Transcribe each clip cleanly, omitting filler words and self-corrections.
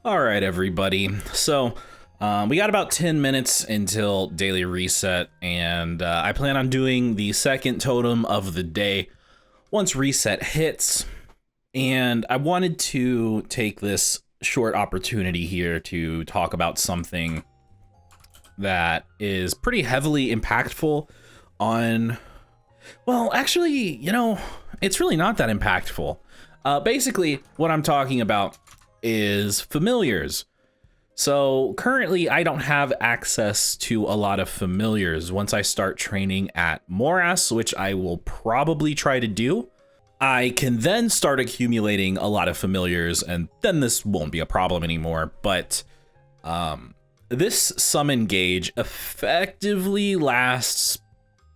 All right, everybody. So we got about 10 minutes until daily reset, and I plan on doing the second totem of the day once reset hits. And I wanted to take this short opportunity here to talk about something that is pretty heavily impactful on, well, actually, it's really not that impactful. Basically, what I'm talking about is familiars. So currently I don't have access to a lot of familiars. Once I start training at Morass, which I will probably try to do, I can then start accumulating a lot of familiars, and then this won't be a problem anymore. But this summon gauge effectively lasts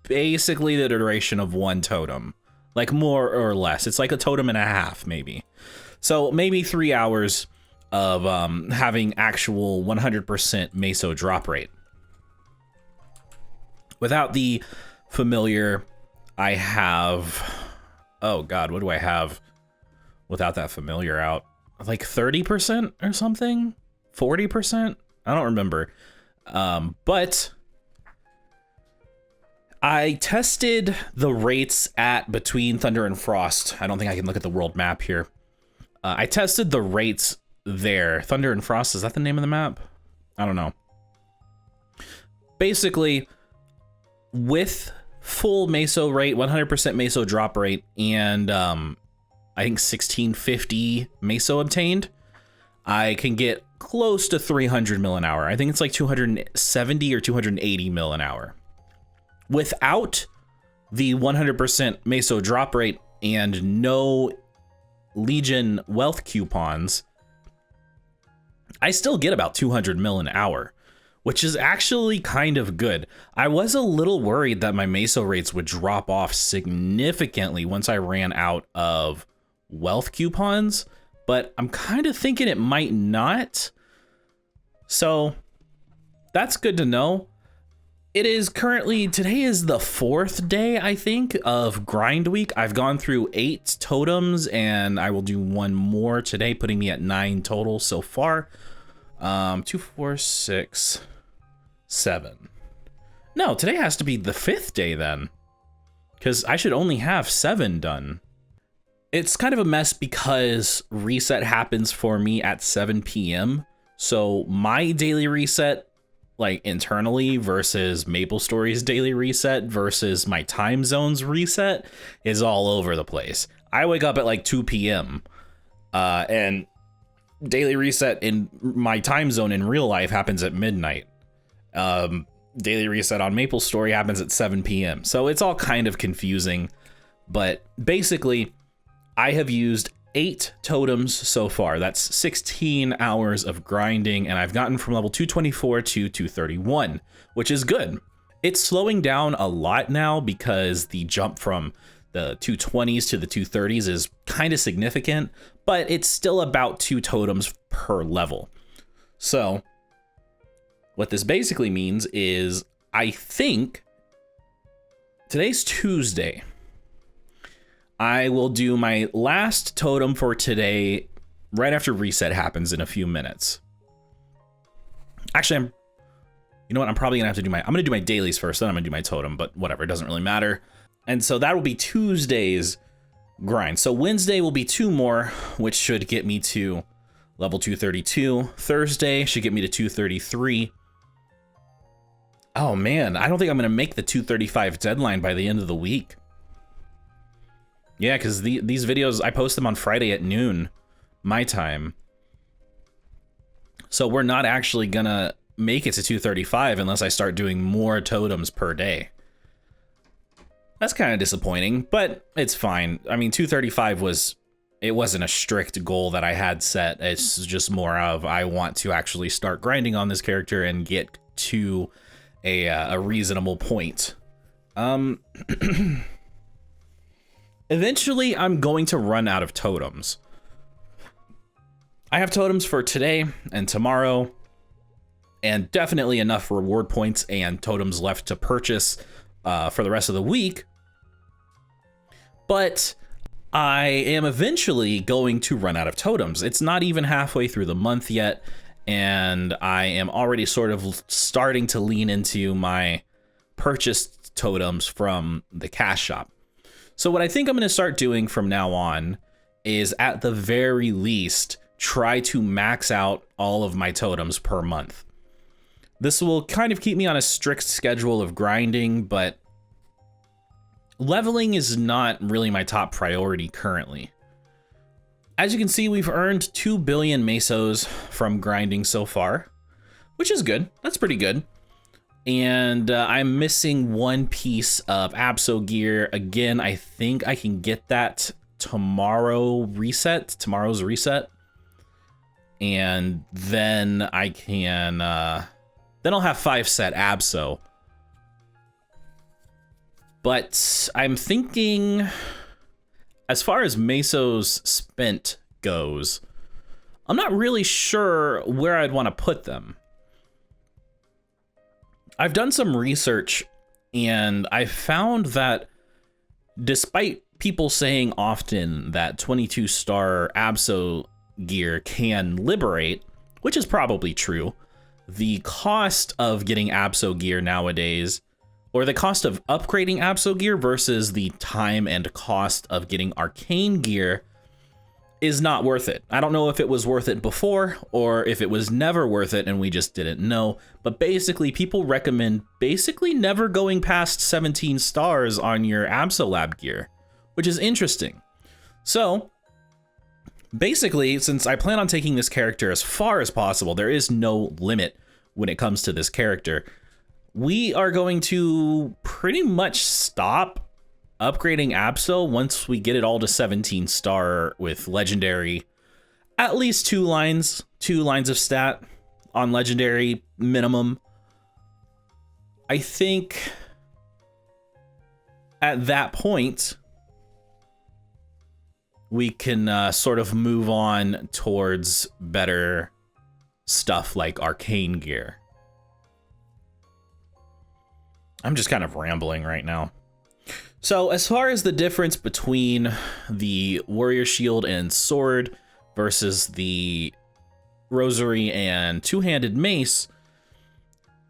basically the duration of one totem, like more or less. It's like a totem and a half, maybe. So maybe 3 hours of having actual 100% meso drop rate. Without the familiar, I have, oh God, what do I have without that familiar out? Like 30% or something? 40%? I don't remember. But I tested the rates at between Thunder and Frost. I don't think I can look at the world map here. I tested the rates there. Thunder and Frost, is that the name of the map? I don't know. Basically, with full meso rate, 100% meso drop rate, and I think 1650 meso obtained, I can get close to 300 mil an hour. I think it's like 270 or 280 mil an hour. Without the 100% meso drop rate and no Legion wealth coupons, I still get about 200 mil an hour, which is actually kind of good. I was a little worried that my meso rates would drop off significantly once I ran out of wealth coupons, but I'm kind of thinking it might not. So that's good to know. It is currently, today is the 4th day, I think, of grind week. I've gone through 8 totems and I will do one more today, putting me at 9 total so far. 2, 4, 6, 7. No, today has to be the 5th day then, because I should only have 7 done. It's kind of a mess because reset happens for me at 7 p.m. So my daily reset, like internally, versus MapleStory's daily reset versus my time zone's reset, is all over the place. I wake up at like 2 p.m. And daily reset in my time zone in real life happens at midnight. Daily reset on MapleStory happens at 7 p.m. So it's all kind of confusing, but basically I have used 8 totems so far. That's 16 hours of grinding, and I've gotten from level 224 to 231, which is good. It's slowing down a lot now because the jump from the 220s to the 230s is kind of significant, but it's still about 2 totems per level. So what this basically means is, I think today's Tuesday, I will do my last totem for today right after reset happens in a few minutes. Actually, you know what? I'm probably gonna have to do I'm gonna do my dailies first, then I'm gonna do my totem, but whatever, it doesn't really matter. And so that will be Tuesday's grind. So Wednesday will be 2 more, which should get me to level 232. Thursday should get me to 233. Oh man, I don't think I'm gonna make the 235 deadline by the end of the week. Yeah, because these videos, I post them on Friday at noon, my time. So we're not actually gonna make it to 235 unless I start doing more totems per day. That's kind of disappointing, but it's fine. I mean, 235 it wasn't a strict goal that I had set. It's just more of, I want to actually start grinding on this character and get to a reasonable point. Eventually, I'm going to run out of totems. I have totems for today and tomorrow, and definitely enough reward points and totems left to purchase for the rest of the week. But I am eventually going to run out of totems. It's not even halfway through the month yet, and I am already sort of starting to lean into my purchased totems from the cash shop. So what I think I'm going to start doing from now on is, at the very least, try to max out all of my totems per month. This will kind of keep me on a strict schedule of grinding, but leveling is not really my top priority currently. As you can see, we've earned 2 billion mesos from grinding so far, which is good. That's pretty good. And I'm missing one piece of Abso gear. Again, I think I can get that tomorrow's reset. And then I can, then I'll have 5 set Abso. But I'm thinking, as far as mesos spent goes, I'm not really sure where I'd want to put them. I've done some research, and I found that despite people saying often that 22-star Abso gear can liberate, which is probably true, the cost of getting Abso gear nowadays, or the cost of upgrading Abso gear versus the time and cost of getting arcane gear, is not worth it. I don't know if it was worth it before or if it was never worth it and we just didn't know, but basically people recommend never going past 17 stars on your Absolab gear, which is interesting. So basically, since I plan on taking this character as far as possible, there is no limit when it comes to this character, we are going to pretty much stop upgrading Abso once we get it all to 17 star with legendary. At least 2 lines of stat on legendary minimum. I think at that point we can sort of move on towards better stuff like arcane gear. I'm just kind of rambling right now. So as far as the difference between the warrior shield and sword versus the rosary and two-handed mace,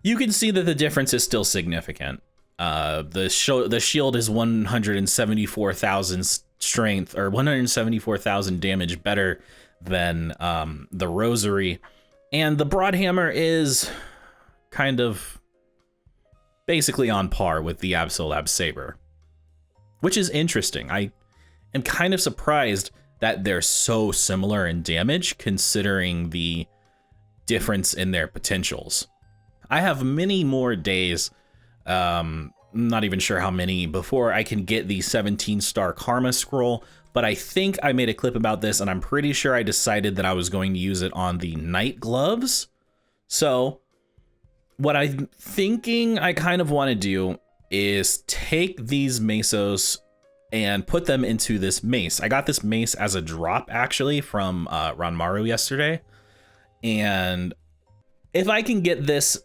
you can see that the difference is still significant. The shield is 174,000 strength, or 174,000 damage better than the rosary, and the broadhammer is kind of basically on par with the Absolab saber, which is interesting. I am kind of surprised that they're so similar in damage, considering the difference in their potentials. I have many more days, not even sure how many, before I can get the 17-star Karma Scroll, but I think I made a clip about this, and I'm pretty sure I decided that I was going to use it on the Night Gloves. So what I'm thinking I kind of want to do is take these mesos and put them into this mace. I got this mace as a drop, actually, from Ranmaru yesterday. And if I can get this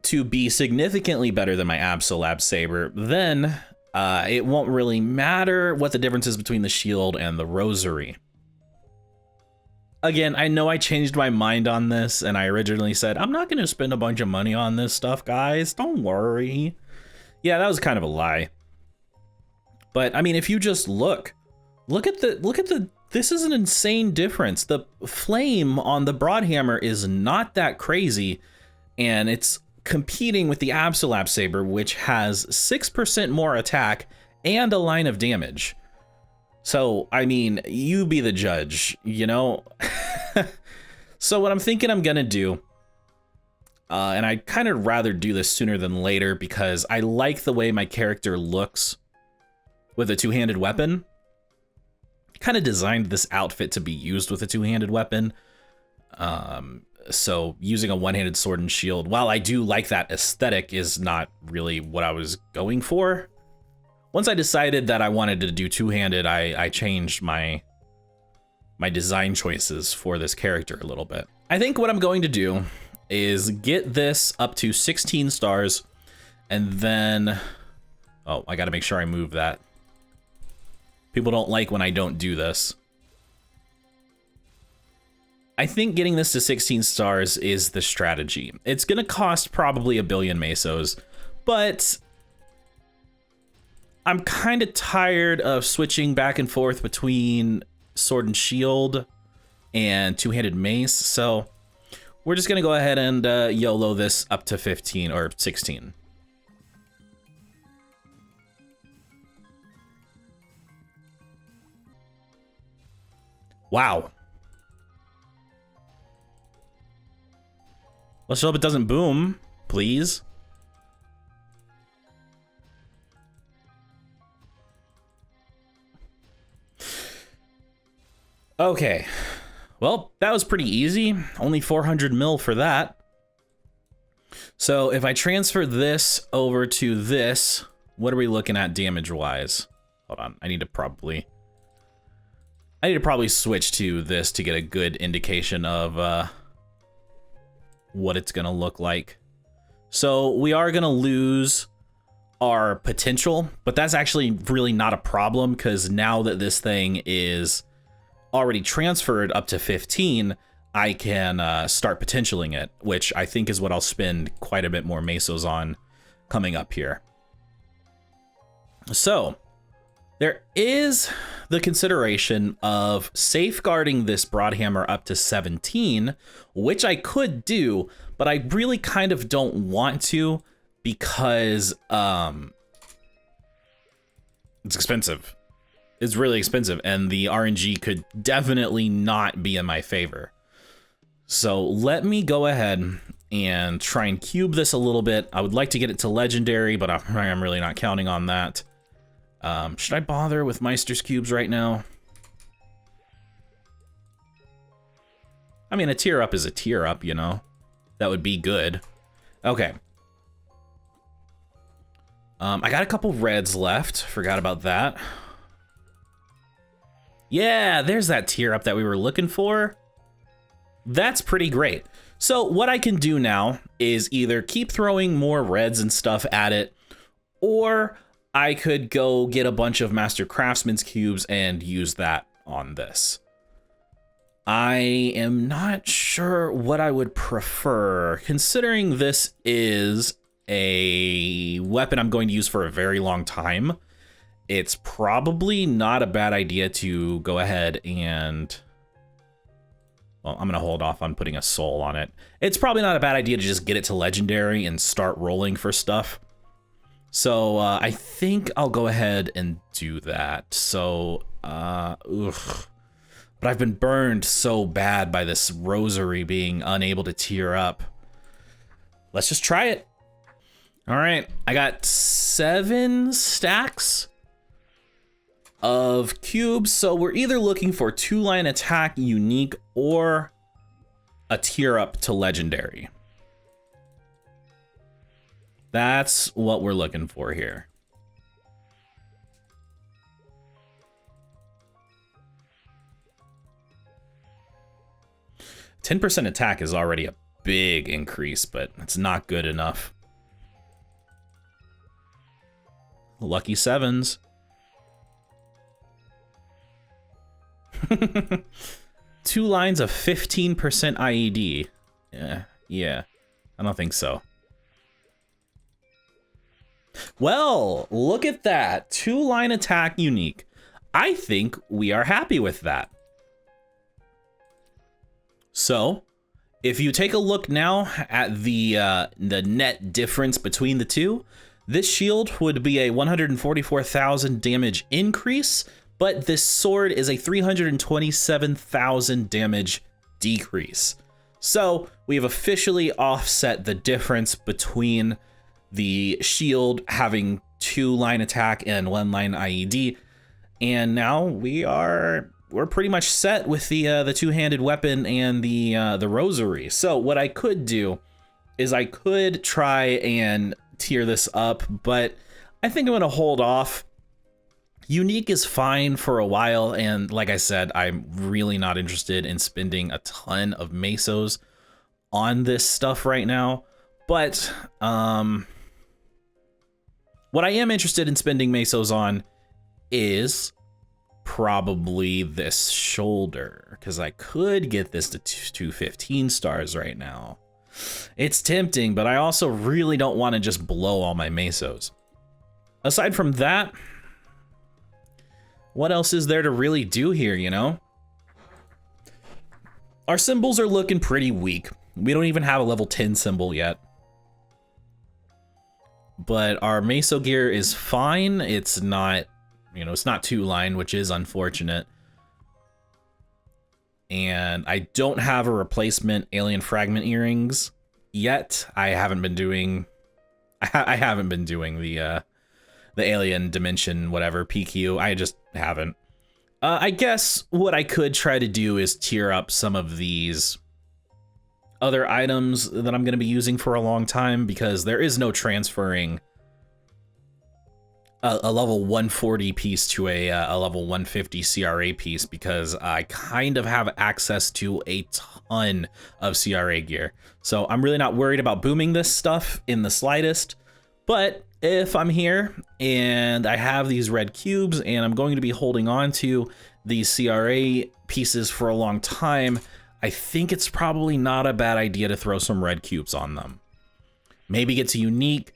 to be significantly better than my Absolab saber, then it won't really matter what the difference is between the shield and the rosary. Again, I know I changed my mind on this, and I originally said, I'm not going to spend a bunch of money on this stuff, guys. Don't worry. Yeah, that was kind of a lie. But I mean, if you just look at the, this is an insane difference. The flame on the broadhammer is not that crazy, and it's competing with the Absolab saber, which has 6% more attack and a line of damage. So, I mean, you be the judge, you know? So what I'm thinking I'm gonna do, and I'd kind of rather do this sooner than later because I like the way my character looks with a two-handed weapon. Kind of designed this outfit to be used with a two-handed weapon. So using a one-handed sword and shield, while I do like that aesthetic, is not really what I was going for. Once I decided that I wanted to do two-handed, I changed my design choices for this character a little bit. I think what I'm going to do is get this up to 16 stars, and then, oh, I gotta make sure I move that People don't like when I don't do this. I think getting this to 16 stars is the strategy. It's going to cost probably 1 billion mesos, but I'm kind of tired of switching back and forth between Sword and Shield and two-handed Mace, so we're just going to go ahead and YOLO this up to 15 or 16. Wow. Let's hope it doesn't boom, please. Okay. Well, that was pretty easy. Only 400 mil for that. So if I transfer this over to this, what are we looking at damage-wise? Hold on, I need to probably switch to this to get a good indication of what it's gonna look like. So we are gonna lose our potential, but that's actually really not a problem because now that this thing is already transferred up to 15, I can start potentialing it, which I think is what I'll spend quite a bit more mesos on coming up here. So there is the consideration of safeguarding this Broadhammer up to 17, which I could do, but I really kind of don't want to because it's expensive. It's really expensive, and the RNG could definitely not be in my favor. So let me go ahead and try and cube this a little bit. I would like to get it to legendary, but I'm really not counting on that. Should I bother with Meister's cubes right now? I mean, a tier up is a tier up, you know? That would be good. Okay. I got a couple reds left. Forgot about that. Yeah, there's that tier up that we were looking for. That's pretty great. So what I can do now is either keep throwing more reds and stuff at it, or I could go get a bunch of Master Craftsman's cubes and use that on this. I am not sure what I would prefer, considering this is a weapon I'm going to use for a very long time. It's probably not a bad idea to go ahead and... Well, I'm going to hold off on putting a soul on it. It's probably not a bad idea to just get it to legendary and start rolling for stuff. So I think I'll go ahead and do that. So, ugh. But I've been burned so bad by this rosary being unable to tier up. Let's just try it. All right, I got 7 stacks of cubes. So we're either looking for 2-line attack unique or a tier up to legendary. That's what we're looking for here. %10 attack is already a big increase, but it's not good enough. Lucky 7s. 2 lines of 15% IED. Yeah, I don't think so. Well, look at that. 2-line attack unique. I think we are happy with that. So, if you take a look now at the net difference between the two, this shield would be a 144,000 damage increase, but this sword is a 327,000 damage decrease. So we have officially offset the difference between the shield having 2-line attack and 1-line IED, and now we're pretty much set with the two-handed weapon and the rosary. So what I could do is I could try and tier this up, but I think I'm gonna hold off. Unique is fine for a while, and like I said, I'm really not interested in spending a ton of mesos on this stuff right now. But what I am interested in spending mesos on is probably this shoulder, because I could get this to 215 stars right now. It's tempting, but I also really don't want to just blow all my mesos. Aside from that, what else is there to really do here, you know? Our symbols are looking pretty weak. We don't even have a level 10 symbol yet. But our meso gear is fine. It's not, you know, it's not 2-line, which is unfortunate. And I don't have a replacement alien fragment earrings yet. I haven't been doing the alien dimension whatever PQ. I just haven't. I guess what I could try to do is tier up some of these other items that I'm going to be using for a long time, because there is no transferring a level 140 piece to a level 150 CRA piece, because I kind of have access to a ton of CRA gear. So I'm really not worried about booming this stuff in the slightest. But if I'm here and I have these red cubes and I'm going to be holding on to these CRA pieces for a long time, I think it's probably not a bad idea to throw some red cubes on them. Maybe get to unique.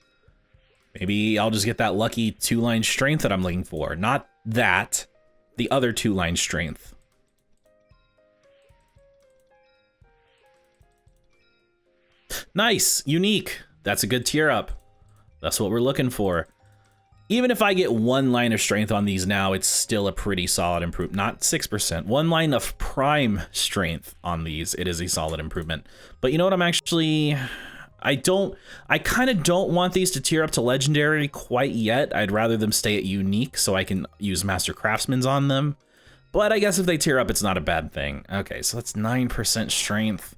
Maybe I'll just get that lucky 2-line strength that I'm looking for. Not that, the other 2-line strength. Nice, unique. That's a good tier up. That's what we're looking for. Even if I get 1 line of strength on these now, it's still a pretty solid improvement. Not 6%. 1 line of prime strength on these, it is a solid improvement. But you know what, I'm actually... I kind of don't want these to tier up to legendary quite yet. I'd rather them stay at unique so I can use master craftsman's on them. But I guess if they tier up, it's not a bad thing. Okay, so that's 9% strength.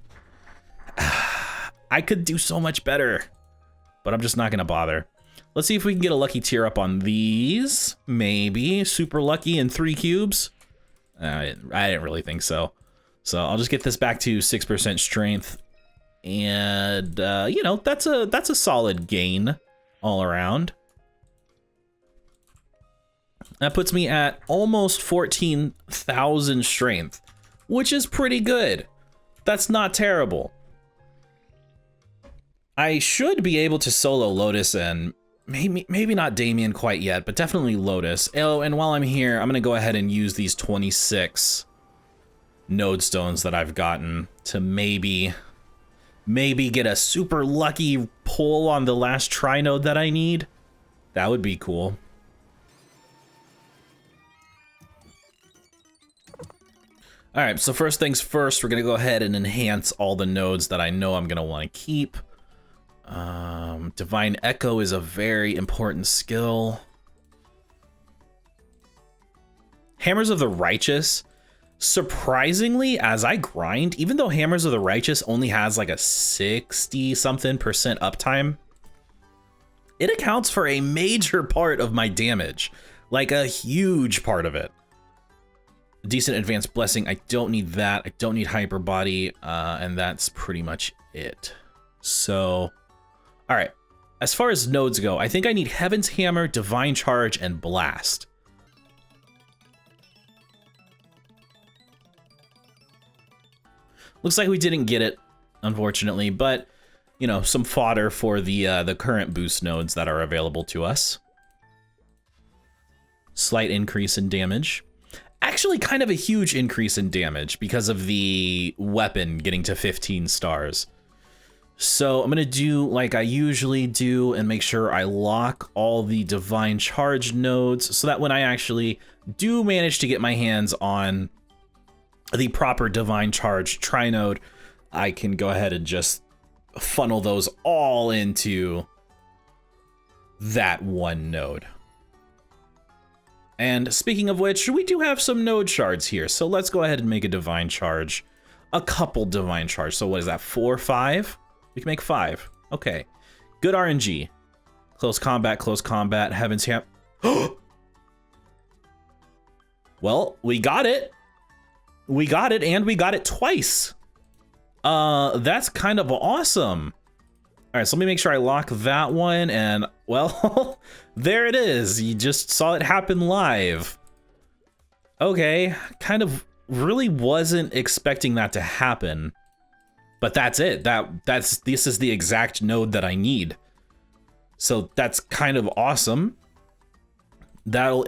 I could do so much better, but I'm just not gonna bother. Let's see if we can get a lucky tier up on these. Maybe super lucky in 3 cubes. I didn't really think so. So I'll just get this back to 6% strength. And you know, that's a solid gain all around. That puts me at almost 14,000 strength, which is pretty good. That's not terrible. I should be able to solo Lotus and maybe not Damien quite yet, but definitely Lotus. Oh, and while I'm here, I'm gonna go ahead and use these 26 node stones that I've gotten to maybe get a super lucky pull on the last tri-node that I need. That would be cool. All right, so first things first, we're gonna go ahead and enhance all the nodes that I know I'm gonna want to keep. Divine Echo is a very important skill. Hammers of the Righteous. Surprisingly, as I grind, even though Hammers of the Righteous only has like a 60-something% uptime, it accounts for a major part of my damage, like a huge part of it. Decent Advanced Blessing, I don't need that. I don't need Hyper Body, and that's pretty much it. So, all right. As far as nodes go, I think I need Heaven's Hammer, Divine Charge, and Blast. Looks like we didn't get it, unfortunately, but, you know, some fodder for the current boost nodes that are available to us. Slight increase in damage. Actually, kind of a huge increase in damage because of the weapon getting to 15 stars. So I'm gonna do like I usually do and make sure I lock all the Divine Charge nodes so that when I actually do manage to get my hands on the proper Divine Charge tri-node, I can go ahead and just funnel those all into that one node. And speaking of which, we do have some node shards here, so let's go ahead and make a Divine Charge. A couple Divine Charge. So what is that, 4 or 5? We can make 5. Okay. Good RNG. Close combat, Heaven's Hammer. Well, we got it. We got it, and we got it twice. That's kind of awesome. All right, so let me make sure I lock that one, and, well, there it is. You just saw it happen live. okay, kind of really wasn't expecting that to happen. But that's it. This is the exact node that I need. So that's kind of awesome. That'll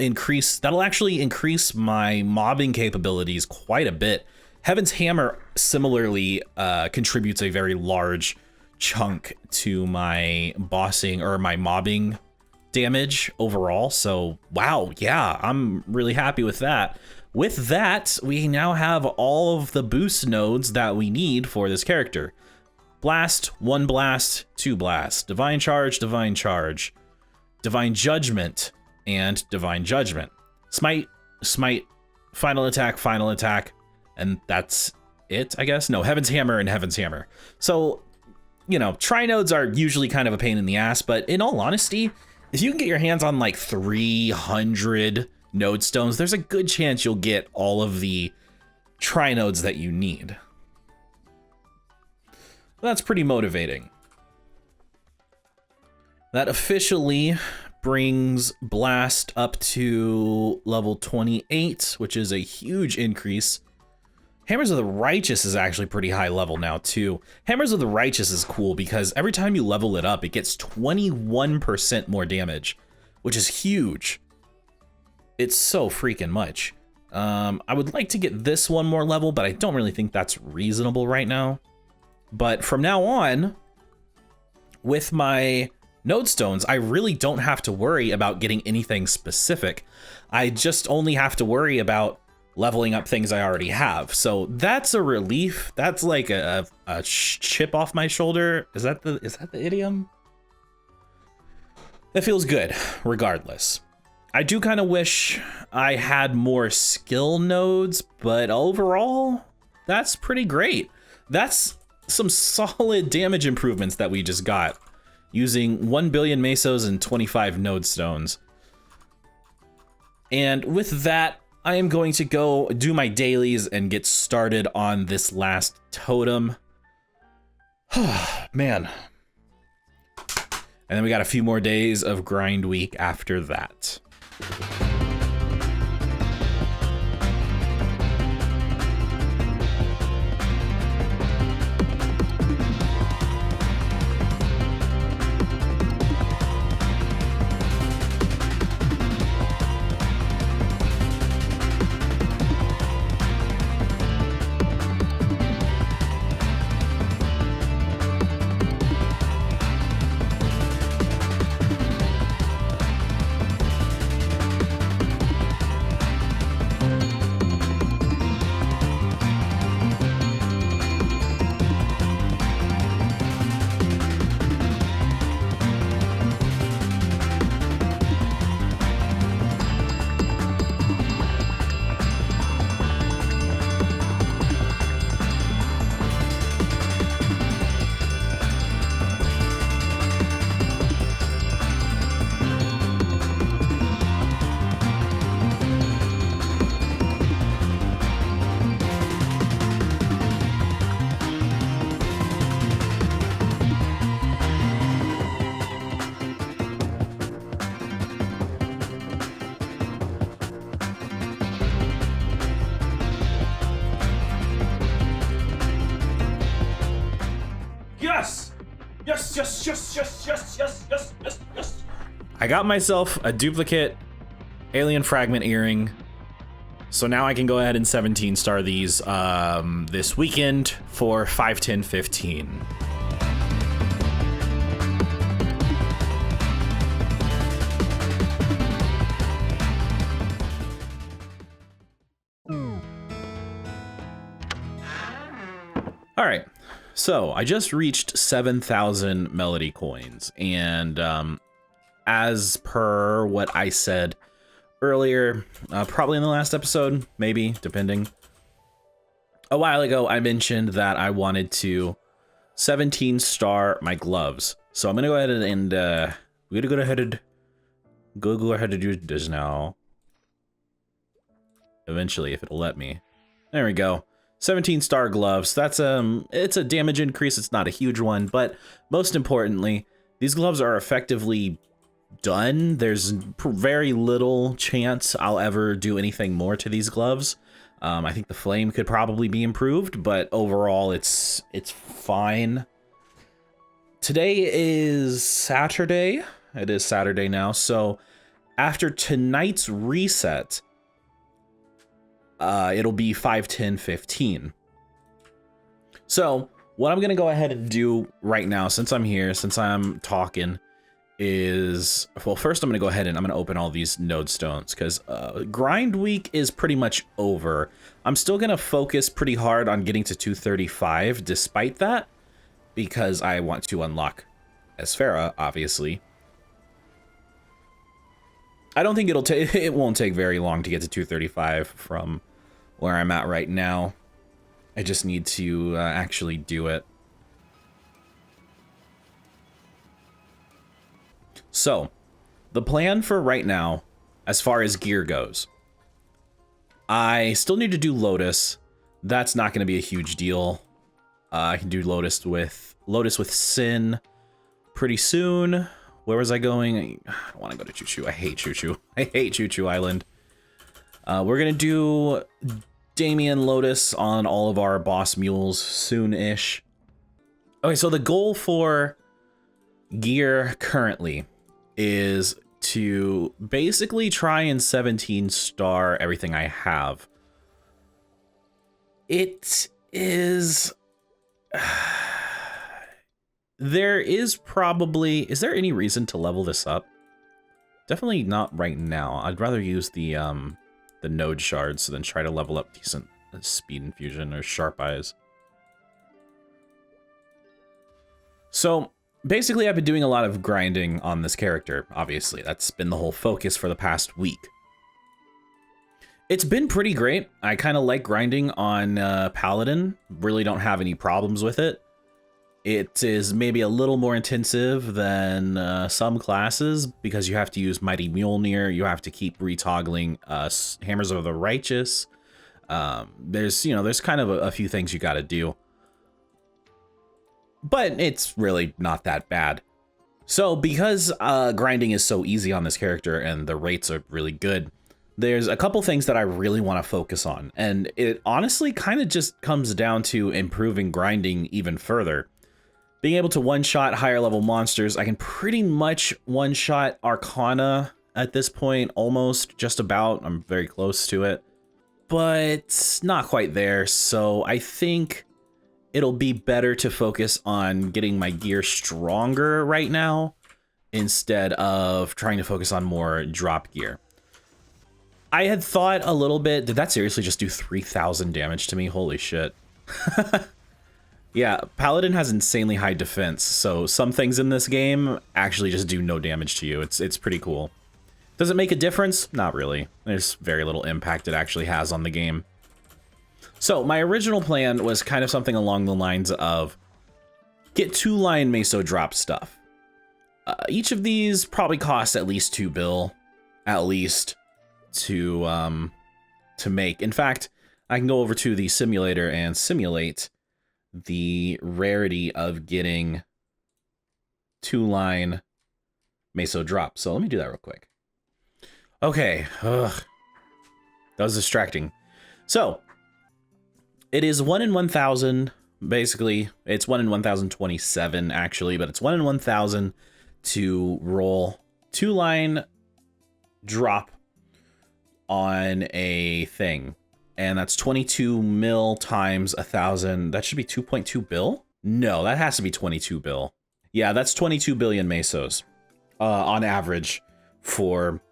actually increase my mobbing capabilities quite a bit. Heaven's Hammer similarly contributes a very large chunk to my bossing or my mobbing damage overall. So wow, yeah, I'm really happy with that. With that, we now have all of the boost nodes that we need for this character. Blast, 1 blast, 2 blast, Divine Charge, Divine Charge, Divine Judgment, and Divine Judgment. Smite, Smite, Final Attack, and that's it, I guess? No, Heaven's Hammer and Heaven's Hammer. So, you know, tri-nodes are usually kind of a pain in the ass, but in all honesty, if you can get your hands on like 300 node stones, there's a good chance you'll get all of the tri-nodes that you need. That's pretty motivating. That officially brings Blast up to level 28, which is a huge increase. Hammers of the Righteous is actually pretty high level now too. Hammers of the Righteous is cool because every time you level it up, it gets 21% more damage, which is huge. It's so freaking much. I would like to get this one more level, but I don't really think that's reasonable right now. But from now on, with my node stones, I really don't have to worry about getting anything specific. I just only have to worry about leveling up things I already have. So that's a relief. That's like a chip off my shoulder. Is that the idiom? That feels good, regardless. I do kind of wish I had more skill nodes, but overall, that's pretty great. That's some solid damage improvements that we just got using 1 billion mesos and 25 node stones. And with that, I am going to go do my dailies and get started on this last totem. Man. And then we got a few more days of grind week after that. Yes. I got myself a duplicate alien fragment earring. So now I can go ahead and 17 star these this weekend for 5, 10, 15. All right. So I just reached 7,000 melody coins, and as per what I said earlier, probably in the last episode, maybe, depending. A while ago, I mentioned that I wanted to 17 star my gloves. So I'm gonna go ahead and we're gonna go ahead and do this now. Eventually, if it'll let me. There we go. 17 star gloves. That's it's a damage increase. It's not a huge one, but most importantly, these gloves are effectively done. There's very little chance I'll ever do anything more to these gloves. I think the flame could probably be improved, but overall it's fine. Today is Saturday. It is Saturday now, so after tonight's reset, it'll be 5, 10, 15. So what I'm gonna go ahead and do right now, since I'm here, since I'm talking, is, well, first I'm gonna go ahead and I'm gonna open all these node stones, because grind week is pretty much over. I'm still gonna focus pretty hard on getting to 235 despite that, because I want to unlock Esfera, obviously. I don't think it won't take very long to get to 235 from where I'm at right now. I just need to actually do it. So, the plan for right now, as far as gear goes, I still need to do Lotus. That's not going to be a huge deal. I can do Lotus with Sin pretty soon. Where was I going? I don't want to go to Choo Choo. I hate Choo Choo. I hate Choo Choo Island. We're going to do Damien Lotus on all of our boss mules soon-ish. Okay, so the goal for gear currently is to basically try and 17-star everything I have. It is... there is any reason to level this up? Definitely not right now. I'd rather use the node shards than try to level up decent speed infusion or sharp eyes. So basically, I've been doing a lot of grinding on this character, obviously. That's been the whole focus for the past week. It's been pretty great. I kind of like grinding on Paladin. Really don't have any problems with it. It is maybe a little more intensive than some classes because you have to use Mighty Mjolnir. You have to keep retoggling Hammers of the Righteous. There's kind of a few things you got to do. But it's really not that bad. So because grinding is so easy on this character and the rates are really good, there's a couple things that I really want to focus on. And it honestly kind of just comes down to improving grinding even further. Being able to one-shot higher level monsters, I can pretty much one-shot Arcana at this point, almost, just about. I'm very close to it, but not quite there. So I think it'll be better to focus on getting my gear stronger right now instead of trying to focus on more drop gear. I had thought a little bit, did that seriously just do 3,000 damage to me? Holy shit. Yeah, Paladin has insanely high defense, so some things in this game actually just do no damage to you. It's pretty cool. Does it make a difference? Not really. There's very little impact it actually has on the game. So my original plan was kind of something along the lines of get 2-line meso drop stuff. Each of these probably costs at least 2 bill, at least, to make. In fact, I can go over to the simulator and simulate the rarity of getting 2-line meso drop. So let me do that real quick. Okay, that was distracting. So it is 1 in 1,000. Basically, it's 1 in 1,027 actually, but it's 1 in 1,000 to roll 2-line drop on a thing. And that's 22 mil times 1,000. That should be 2.2 bill? No, that has to be 22 bill. Yeah, that's 22 billion mesos on average for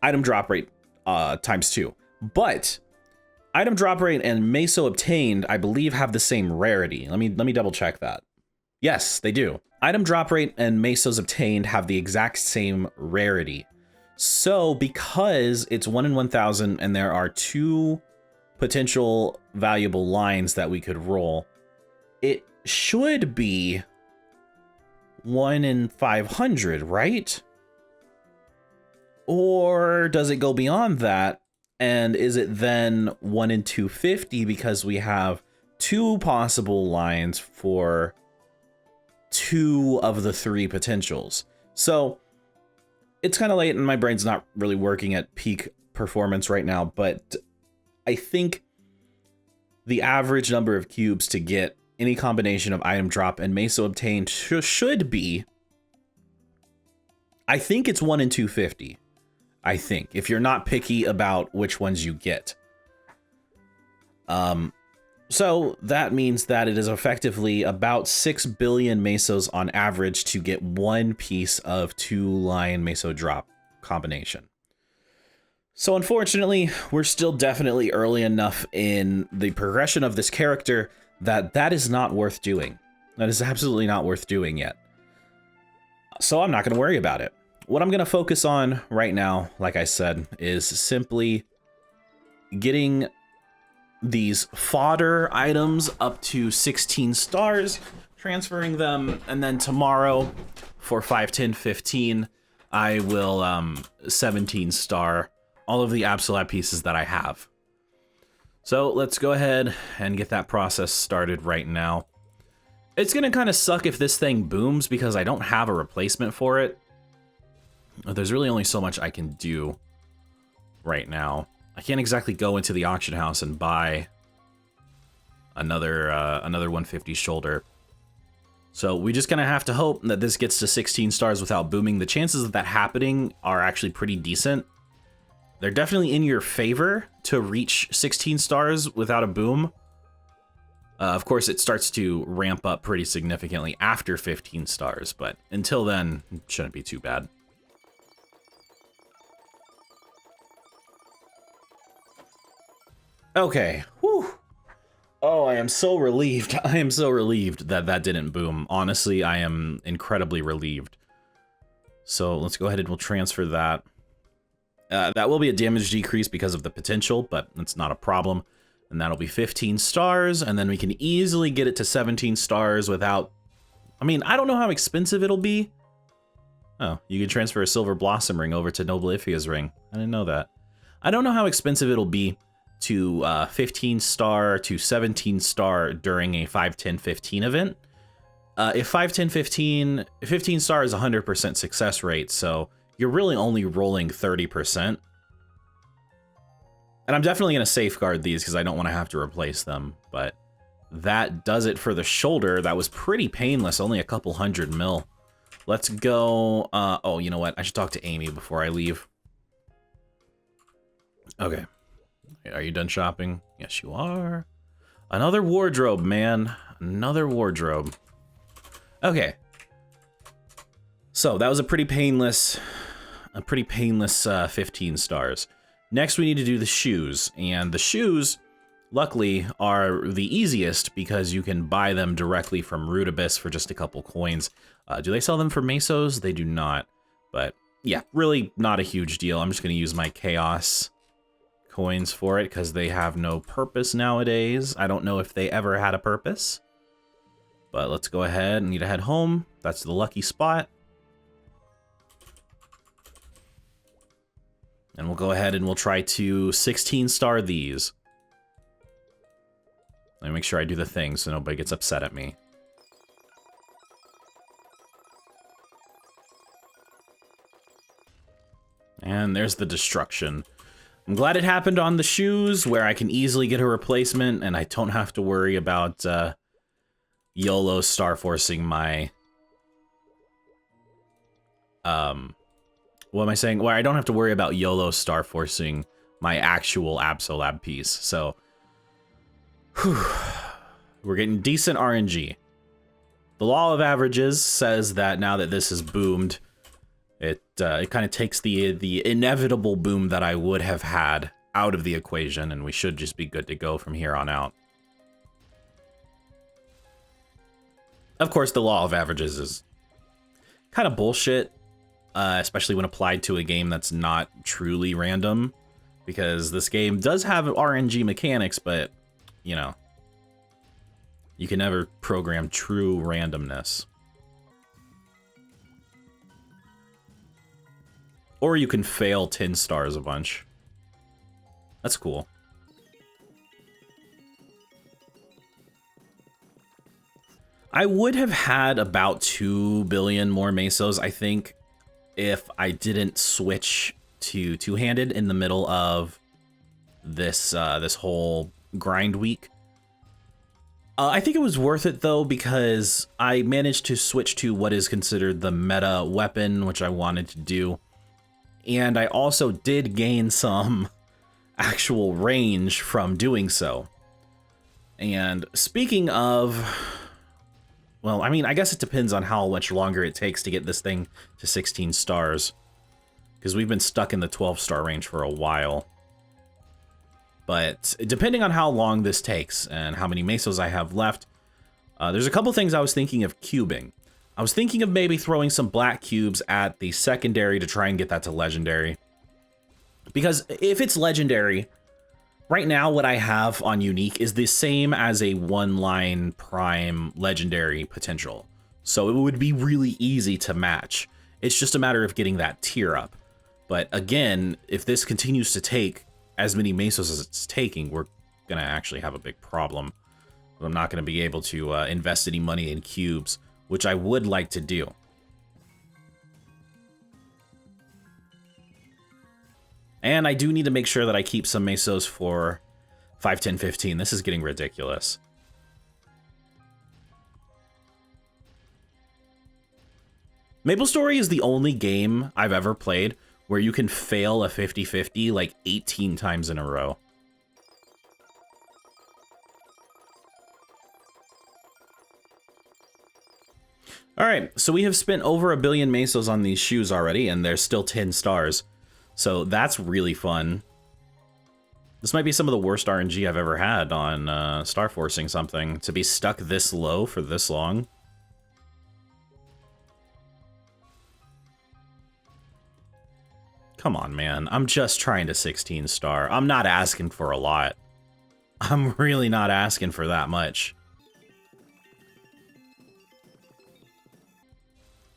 item drop rate times 2. But item drop rate and meso obtained, I believe, have the same rarity. Let me double check that. Yes, they do. Item drop rate and mesos obtained have the exact same rarity. So because it's 1 in 1,000 and there are 2 potential valuable lines that we could roll, it should be 1 in 500, right? Or does it go beyond that? And is it then 1 in 250 because we have 2 possible lines for 2 of the 3 potentials? So it's kind of late and my brain's not really working at peak performance right now, but I think the average number of cubes to get any combination of item drop and meso obtained should be, I think it's 1 in 250. I think, if you're not picky about which ones you get. So that means that it is effectively about 6 billion mesos on average to get one piece of 2-line meso drop combination. So unfortunately, we're still definitely early enough in the progression of this character that that is not worth doing. That is absolutely not worth doing yet. So I'm not going to worry about it. What I'm going to focus on right now, like I said, is simply getting these fodder items up to 16 stars, transferring them, and then tomorrow for 5, 10, 15, I will 17 star all of the Absolab pieces that I have. So let's go ahead and get that process started right now. It's gonna kind of suck if this thing booms because I don't have a replacement for it. There's really only so much I can do right now. I can't exactly go into the auction house and buy another 150 shoulder. So we just gonna have to hope that this gets to 16 stars without booming. The chances of that happening are actually pretty decent. They're definitely in your favor to reach 16 stars without a boom. Of course, it starts to ramp up pretty significantly after 15 stars, but until then, it shouldn't be too bad. Okay, whew. Oh, I am so relieved. I am so relieved that that didn't boom. Honestly, I am incredibly relieved. So let's go ahead and we'll transfer that. That will be a damage decrease because of the potential, but it's not a problem. And that'll be 15 stars, and then we can easily get it to 17 stars without... I mean, I don't know how expensive it'll be. Oh, you can transfer a Silver Blossom ring over to Noble Ifia's ring. I didn't know that. I don't know how expensive it'll be to 15 star to 17 star during a 5, 10, 15 event. If 5, 10, 15 star is 100% success rate, so you're really only rolling 30%. And I'm definitely going to safeguard these because I don't want to have to replace them, but that does it for the shoulder. That was pretty painless, only a couple 100 mil. Let's go, oh, you know what? I should talk to Amy before I leave. Okay. Are you done shopping? Yes, you are. Another wardrobe, man. Another wardrobe. Okay. So that was a pretty painless 15 stars. Next, we need to do the shoes, and the shoes, luckily, are the easiest because you can buy them directly from Root Abyss for just a couple coins. Do they sell them for mesos? They do not, but yeah, really not a huge deal. I'm just going to use my Chaos coins for it because they have no purpose nowadays. I don't know if they ever had a purpose, but let's go ahead and need to head home. That's the lucky spot. And we'll go ahead and we'll try to 16 star these. Let me make sure I do the thing so nobody gets upset at me. And there's the destruction. I'm glad it happened on the shoes where I can easily get a replacement and I don't have to worry about YOLO star forcing my... what am I saying? Well, I don't have to worry about YOLO star forcing my actual Absolab piece. So, whew, we're getting decent RNG. The law of averages says that now that this has boomed, it kind of takes the inevitable boom that I would have had out of the equation, and we should just be good to go from here on out. Of course, the law of averages is kind of bullshit. Especially when applied to a game that's not truly random, because this game does have RNG mechanics, but, you know, you can never program true randomness. Or you can fail 10 stars a bunch. That's cool. I would have had about 2 billion more mesos, I think, if I didn't switch to two-handed in the middle of this this whole grind week. I think it was worth it though, because I managed to switch to what is considered the meta weapon, which I wanted to do. And I also did gain some actual range from doing so. And speaking of, well, I mean, I guess it depends on how much longer it takes to get this thing to 16 stars. Because we've been stuck in the 12-star range for a while. But depending on how long this takes and how many mesos I have left, there's a couple things I was thinking of cubing. I was thinking of maybe throwing some black cubes at the secondary to try and get that to legendary. Because if it's legendary, right now what I have on unique is the same as a one-line prime legendary potential. So it would be really easy to match. It's just a matter of getting that tier up. But again, if this continues to take as many mesos as it's taking, we're gonna actually have a big problem. I'm not gonna be able to invest any money in cubes, which I would like to do. And I do need to make sure that I keep some mesos for 5, 10, 15. This is getting ridiculous. MapleStory is the only game I've ever played where you can fail a 50-50 like 18 times in a row. All right, so we have spent over 1 billion mesos on these shoes already, and there's still 10 stars. So that's really fun. This might be some of the worst RNG I've ever had on star forcing something. To be stuck this low for this long. Come on, man. I'm just trying to 16 star. I'm not asking for a lot. I'm really not asking for that much.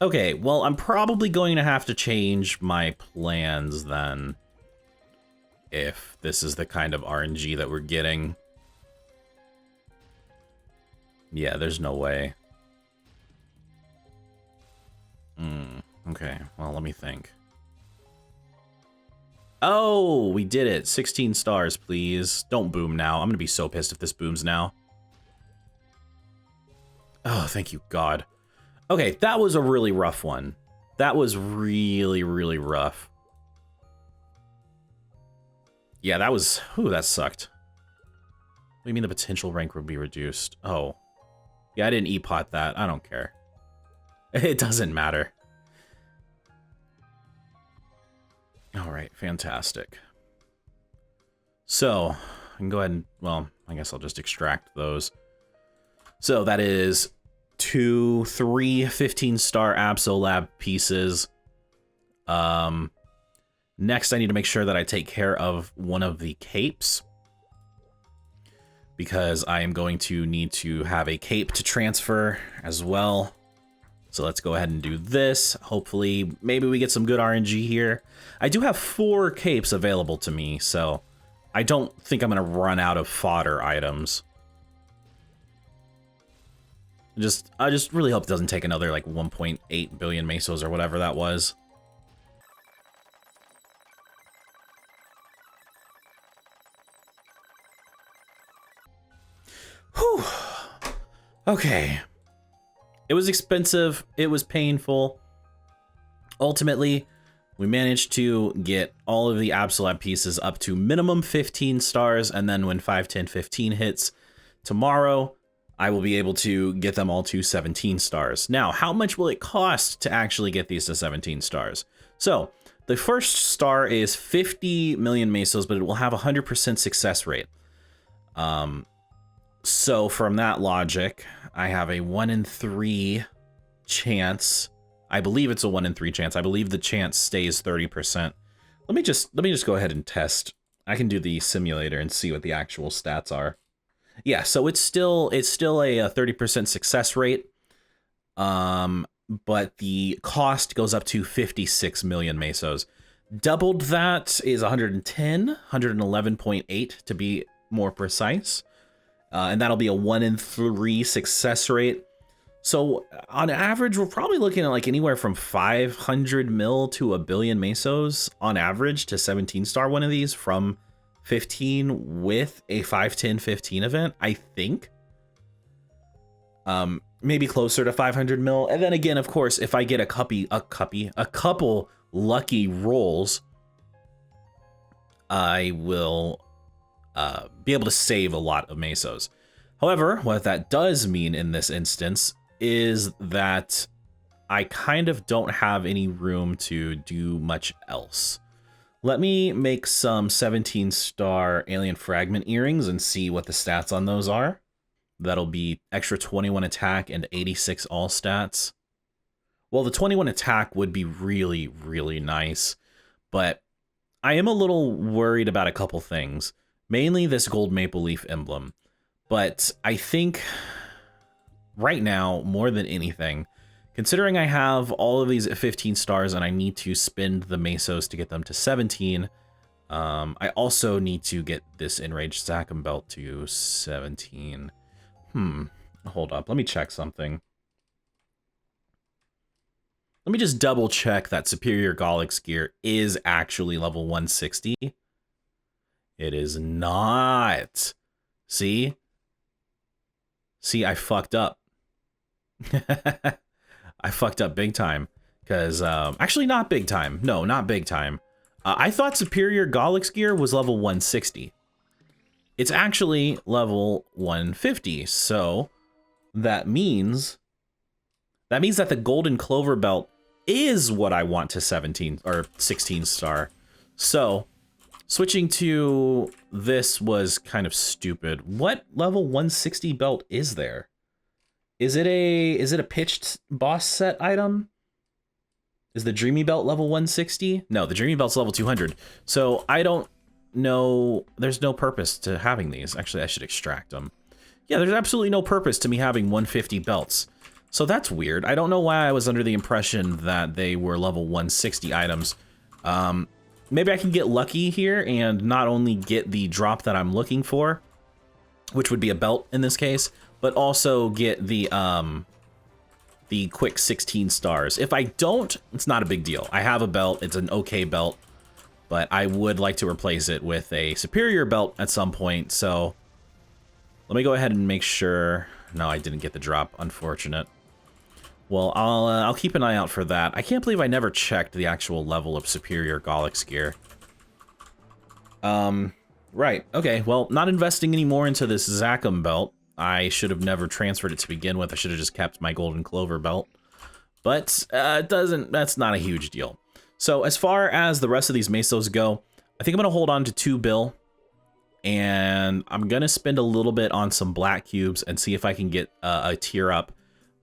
Okay, well, I'm probably going to have to change my plans then. If this is the kind of RNG that we're getting. Yeah, there's no way. Okay, well, let me think. Oh, we did it. 16 stars, please. Don't boom now. I'm gonna be so pissed if this booms now. Oh, thank you, God. Okay, that was a really rough one. That was really, really rough. Yeah, that was... Ooh, that sucked. What do you mean the potential rank would be reduced? Oh. Yeah, I didn't e-pot that. I don't care. It doesn't matter. Alright, fantastic. So, I can go ahead and... Well, I guess I'll just extract those. So, that is 2, 3 15-star Absolab pieces. Next, I need to make sure that I take care of one of the capes. Because I am going to need to have a cape to transfer as well. So let's go ahead and do this. Hopefully, maybe we get some good RNG here. I do have 4 capes available to me, so I don't think I'm going to run out of fodder items. I just really hope it doesn't take another like 1.8 billion mesos or whatever that was. Whew. Okay. It was expensive. It was painful. Ultimately, we managed to get all of the Absolab pieces up to minimum 15 stars, and then when 5, 10, 15 hits tomorrow, I will be able to get them all to 17 stars. Now, how much will it cost to actually get these to 17 stars? So, the first star is 50 million mesos, but it will have a 100% success rate. So from that logic, I have a 1 in 3 chance. I believe it's a 1 in 3 chance. I believe the chance stays 30%. Let me just go ahead and test. I can do the simulator and see what the actual stats are. Yeah, so it's still a 30% success rate. But the cost goes up to 56 million mesos. Doubled that is 111.8 to be more precise. And that'll be a 1 in 3 success rate. So on average, we're probably looking at like anywhere from 500 mil to a billion mesos on average to 17 star one of these from 15 with a 5, 10, 15 event, I think. Maybe closer to 500 mil. And then again, of course, if I get a couple lucky rolls, I will be able to save a lot of mesos. However, what that does mean in this instance is that I kind of don't have any room to do much else. Let me make some 17 star alien fragment earrings and see what the stats on those are. That'll be extra 21 attack and 86 all stats. Well, the 21 attack would be really, really nice, but I am a little worried about a couple things. Mainly this gold maple leaf emblem. But I think right now, more than anything, considering I have all of these at 15 stars and I need to spend the mesos to get them to 17, I also need to get this enraged Zachem belt to 17. Hold up. Let me check something. Let me just double check that Superior Gollix gear is actually level 160. It is not. See? See, I fucked up. I fucked up big time. Because, actually not big time. No, not big time. I thought Superior Gollix gear was level 160. It's actually level 150. So that means that the Golden Clover belt is what I want to 17 or 16 star. So switching to this was kind of stupid. What level 160 belt is there? Is it a pitched boss set item? Is the Dreamy belt level 160? No, the Dreamy belt's level 200. So I don't know. There's no purpose to having these. Actually, I should extract them. Yeah, there's absolutely no purpose to me having 150 belts. So that's weird. I don't know why I was under the impression that they were level 160 items. Maybe I can get lucky here and not only get the drop that I'm looking for, which would be a belt in this case, but also get the quick 16 stars. If I don't, it's not a big deal. I have a belt. It's an okay belt, but I would like to replace it with a superior belt at some point. So let me go ahead and make sure. No, I didn't get the drop. Unfortunate. Well, I'll keep an eye out for that. I can't believe I never checked the actual level of Superior Gollix gear. Right. Okay, well, not investing any more into this Zachem belt. I should have never transferred it to begin with. I should have just kept my Golden Clover belt. But that's not a huge deal. So as far as the rest of these mesos go, I think I'm going to hold on to 2 bill. And I'm going to spend a little bit on some black cubes and see if I can get a tier up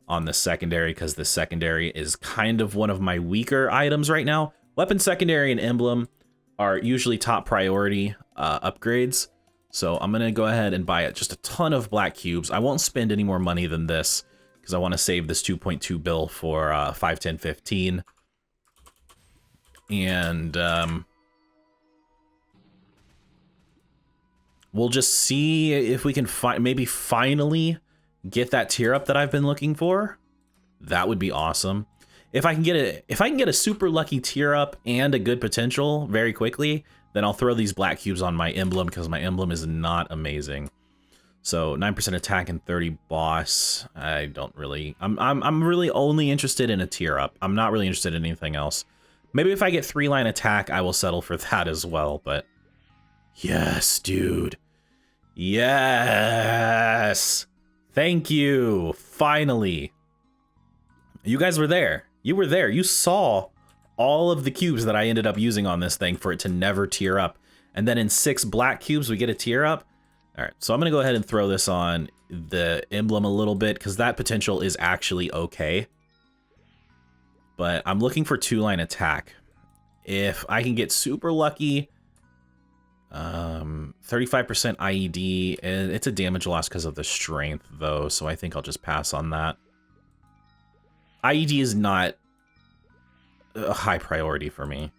on the secondary, because the secondary is kind of one of my weaker items right now. Weapon secondary and emblem are usually top priority upgrades. So I'm going to go ahead and buy just a ton of black cubes. I won't spend any more money than this because I want to save this 2.2 bill for 5, 10, 15. And we'll just see if we can maybe finally get that tier up that I've been looking for. That would be awesome. If I can get a super lucky tier up and a good potential very quickly, then I'll throw these black cubes on my emblem because my emblem is not amazing. So 9% attack and 30 boss. I don't really. I'm really only interested in a tier up. I'm not really interested in anything else. Maybe if I get 3-line attack, I will settle for that as well. But yes, dude. Yes. Thank you. Finally. You guys were there. You were there. You saw all of the cubes that I ended up using on this thing for it to never tier up. And then in 6 black cubes, we get a tier up. All right, so I'm going to go ahead and throw this on the emblem a little bit because that potential is actually okay. But I'm looking for 2-line attack. If I can get super lucky, 35% IED, and it's a damage loss because of the strength, though, so I think I'll just pass on that. IED is not a high priority for me.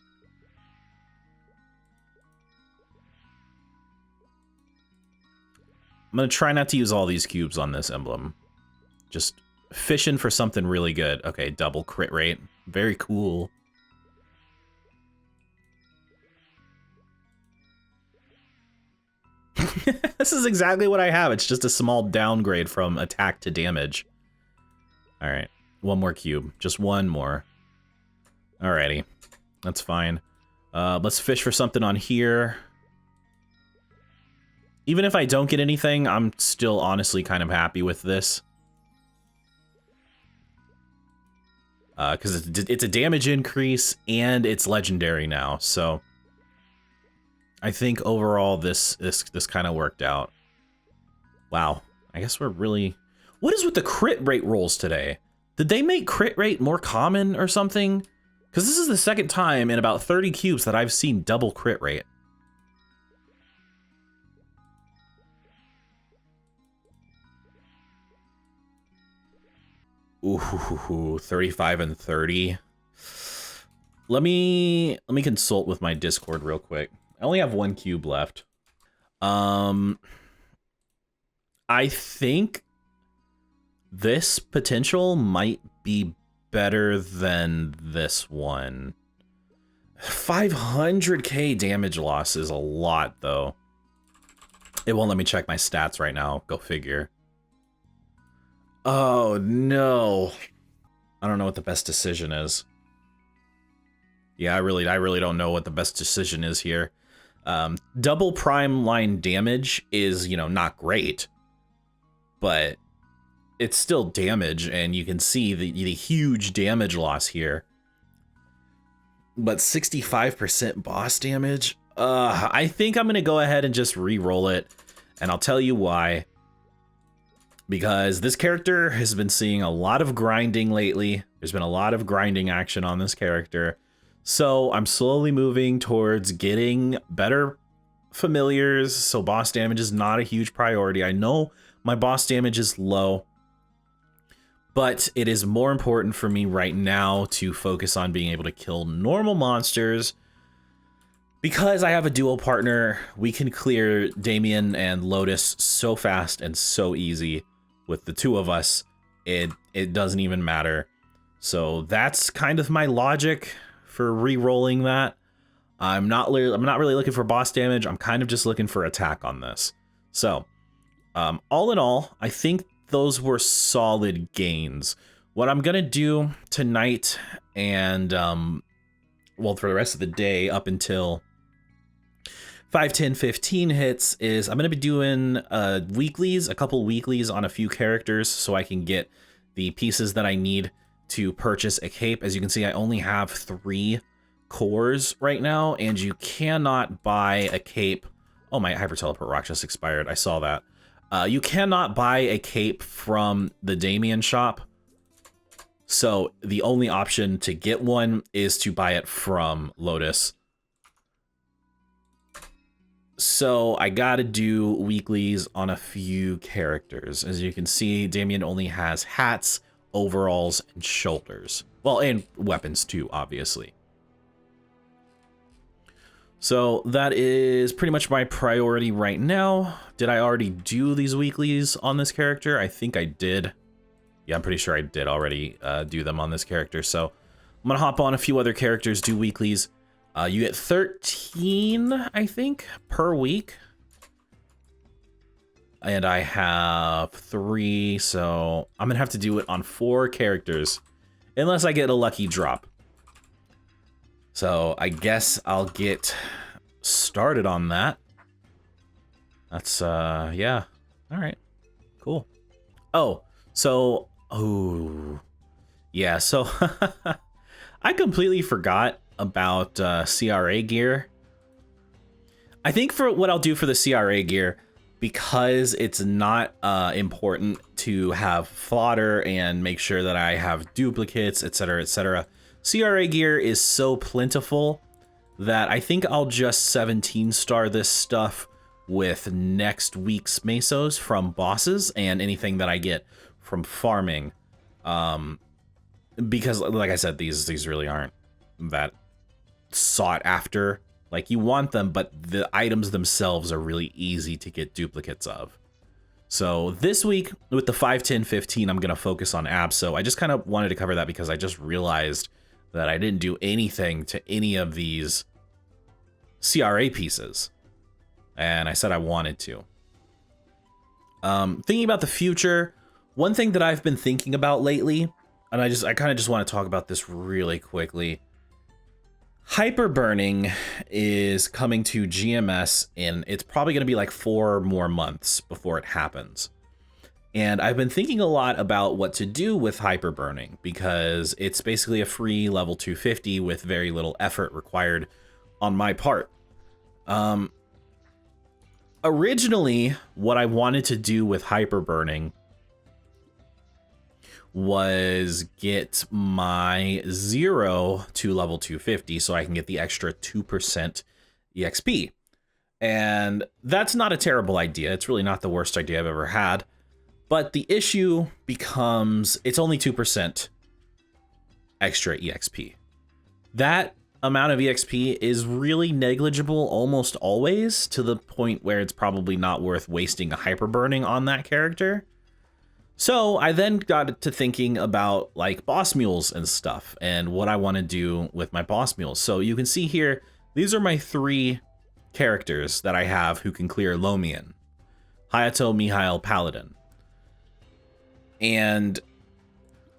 I'm going to try not to use all these cubes on this emblem. Just fishing for something really good. Okay, double crit rate. Very cool. This is exactly what I have. It's just a small downgrade from attack to damage. All right, one more cube. Just one more. Alrighty, that's fine. Let's fish for something on here. Even if I don't get anything, I'm still honestly kind of happy with this. Because it's a damage increase and it's legendary now, so I think overall this kind of worked out. Wow, I guess we're really... What is with the crit rate rolls today? Did they make crit rate more common or something? Because this is the second time in about 30 cubes that I've seen double crit rate. Ooh, 35 and 30. Let me consult with my Discord real quick. I only have one cube left. I think this potential might be better than this one. 500k damage loss is a lot, though. It won't let me check my stats right now. Go figure. Oh, no. I don't know what the best decision is. Yeah, I really don't know what the best decision is here. Double prime line damage is, you know, not great, but it's still damage, and you can see the huge damage loss here. But 65% boss damage? I think I'm gonna go ahead and just re-roll it, and I'll tell you why. Because this character has been seeing a lot of grinding lately. There's been a lot of grinding action on this character. So I'm slowly moving towards getting better familiars, so boss damage is not a huge priority. I know my boss damage is low, but it is more important for me right now to focus on being able to kill normal monsters. Because I have a dual partner, we can clear Damien and Lotus so fast and so easy. With the two of us, it doesn't even matter. So that's kind of my logic for re-rolling that. I'm not really looking for boss damage. I'm kind of just looking for attack on this. So, all in all, I think those were solid gains. What I'm gonna do tonight and well, for the rest of the day up until 5, 10, 15 hits is I'm going to be doing weeklies, a couple weeklies on a few characters so I can get the pieces that I need to purchase a cape. As you can see, I only have 3 cores right now, and you cannot buy a cape. Oh, my Hyper Teleport Rock just expired. I saw that. You cannot buy a cape from the Damien shop. So the only option to get one is to buy it from Lotus. So I gotta do weeklies on a few characters. As you can see, Damien only has hats, overalls, and shoulders. Well, and weapons too, obviously. So that is pretty much my priority right now. Did I already do these weeklies on this character? I think I did. Yeah, I'm pretty sure I did already do them on this character. So I'm gonna hop on a few other characters, do weeklies. You get 13, I think, per week. And I have 3, so I'm gonna have to do it on 4 characters, unless I get a lucky drop. So I guess I'll get started on that. That's, yeah. All right, cool. Oh, so, oh, yeah, so I completely forgot about CRA gear. I think for what I'll do for the CRA gear, because it's not important to have fodder and make sure that I have duplicates, etc., etc. CRA gear is so plentiful that I think I'll just 17 star this stuff with next week's mesos from bosses and anything that I get from farming. Because like I said, these really aren't that sought after. Like, you want them, but the items themselves are really easy to get duplicates of. So this week with the 5, 10, 15, I'm going to focus on Abso. I just kind of wanted to cover that because I just realized that I didn't do anything to any of these CRA pieces. And I said I wanted to. Thinking about the future, one thing that I've been thinking about lately, and I kind of just want to talk about this really quickly. Hyperburning is coming to GMS, and it's probably going to be like 4 more months before it happens. And I've been thinking a lot about what to do with hyperburning because it's basically a free level 250 with very little effort required on my part. Originally, what I wanted to do with hyperburning was get my 0 to level 250 so I can get the extra 2% EXP. And that's not a terrible idea. It's really not the worst idea I've ever had. But the issue becomes it's only 2% extra EXP. That amount of EXP is really negligible almost always, to the point where it's probably not worth wasting a hyperburning on that character. So I then got to thinking about like boss mules and stuff and what I want to do with my boss mules. So you can see here, these are my 3 characters that I have who can clear Lomian: Hayato, Mihail, Paladin. And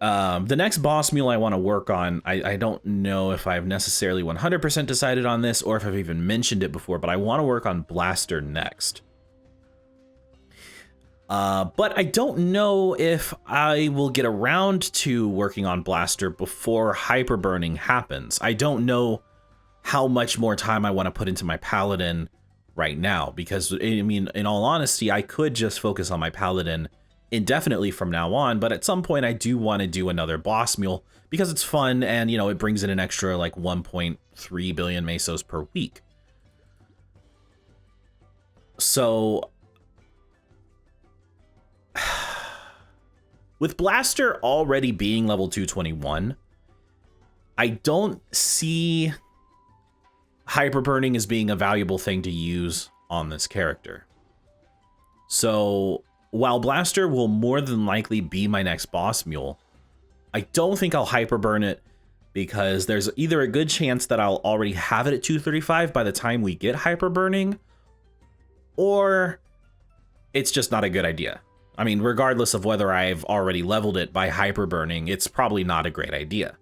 the next boss mule I want to work on, I don't know if I've necessarily 100% decided on this or if I've even mentioned it before, but I want to work on Blaster next. But I don't know if I will get around to working on Blaster before hyperburning happens. I don't know how much more time I want to put into my Paladin right now, because I mean, in all honesty, I could just focus on my Paladin indefinitely from now on, but at some point I do want to do another boss mule because it's fun and, you know, it brings in an extra like 1.3 billion mesos per week. So with Blaster already being level 221, I don't see hyperburning as being a valuable thing to use on this character. So while Blaster will more than likely be my next boss mule, I don't think I'll hyperburn it because there's either a good chance that I'll already have it at 235 by the time we get hyperburning, or it's just not a good idea. I mean, regardless of whether I've already leveled it by hyperburning, it's probably not a great idea.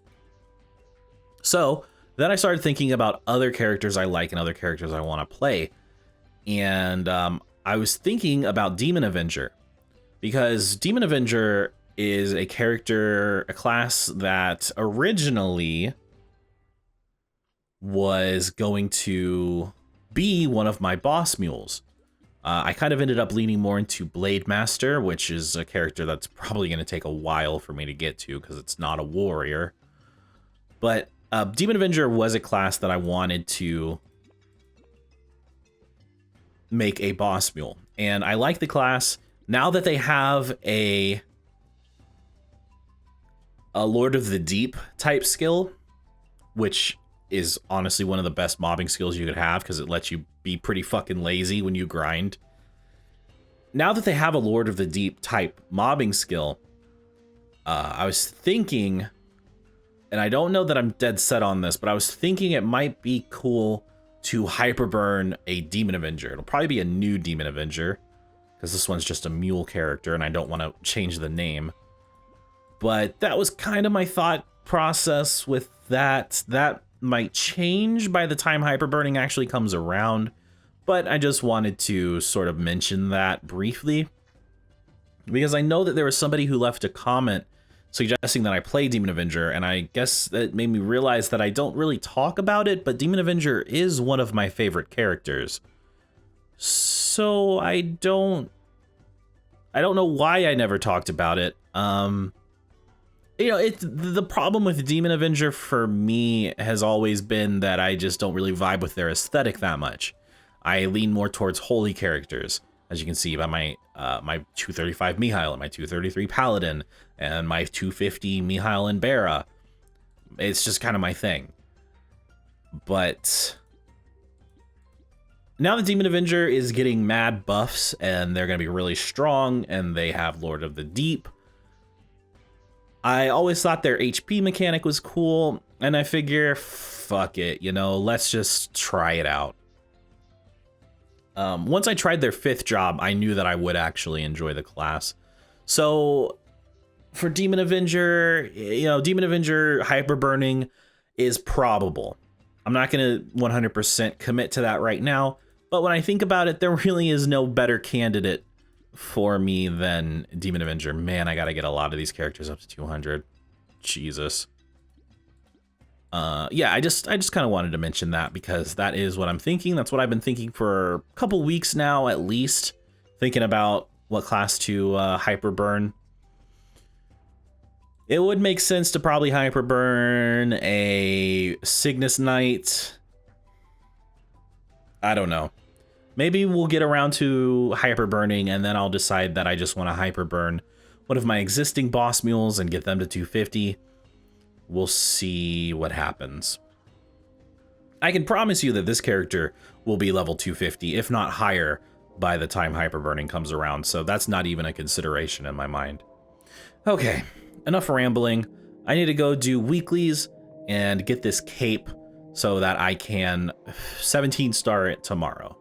So then I started thinking about other characters I like and other characters I want to play. And I was thinking about Demon Avenger, because Demon Avenger is a character, a class that originally was going to be one of my boss mules. I kind of ended up leaning more into Blade Master, which is a character that's probably going to take a while for me to get to because it's not a warrior. But Demon Avenger was a class that I wanted to make a boss mule. And I like the class. Now that they have a Lord of the Deep type skill, which is honestly one of the best mobbing skills you could have because it lets you be pretty fucking lazy when you grind. Now that they have a Lord of the Deep type mobbing skill, I was thinking, and I don't know that I'm dead set on this, but I was thinking it might be cool to hyperburn a Demon Avenger. It'll probably be a new Demon Avenger, because this one's just a mule character and I don't want to change the name. But that was kind of my thought process with that. That might change by the time hyperburning actually comes around, but I just wanted to sort of mention that briefly, because I know that there was somebody who left a comment suggesting that I play Demon Avenger, and I guess that made me realize that I don't really talk about it, but Demon Avenger is one of my favorite characters. So I don't know why I never talked about it. You know, the problem with Demon Avenger for me has always been that I just don't really vibe with their aesthetic that much. I lean more towards holy characters, as you can see by my my 235 Mihail and my 233 Paladin and my 250 Mihail and Bera. It's just kind of my thing. But now the Demon Avenger is getting mad buffs, and they're going to be really strong, and they have Lord of the Deep. I always thought their HP mechanic was cool, and I figure, fuck it, you know, let's just try it out. Once I tried their 5th job, I knew that I would actually enjoy the class. So for Demon Avenger, you know, Demon Avenger hyper burning is probable. I'm not going to 100% commit to that right now, but when I think about it, there really is no better candidate for me than Demon Avenger. Man, I got to get a lot of these characters up to 200. Jesus. Yeah, I just kind of wanted to mention that because that is what I'm thinking. That's what I've been thinking for a couple weeks now, at least, thinking about what class to hyper burn. It would make sense to probably hyper burn a Cygnus Knight. I don't know. Maybe we'll get around to hyper burning, and then I'll decide that I just want to hyper burn one of my existing boss mules and get them to 250. We'll see what happens. I can promise you that this character will be level 250, if not higher, by the time hyperburning comes around, so that's not even a consideration in my mind. Okay, enough rambling. I need to go do weeklies and get this cape so that I can 17 star it tomorrow.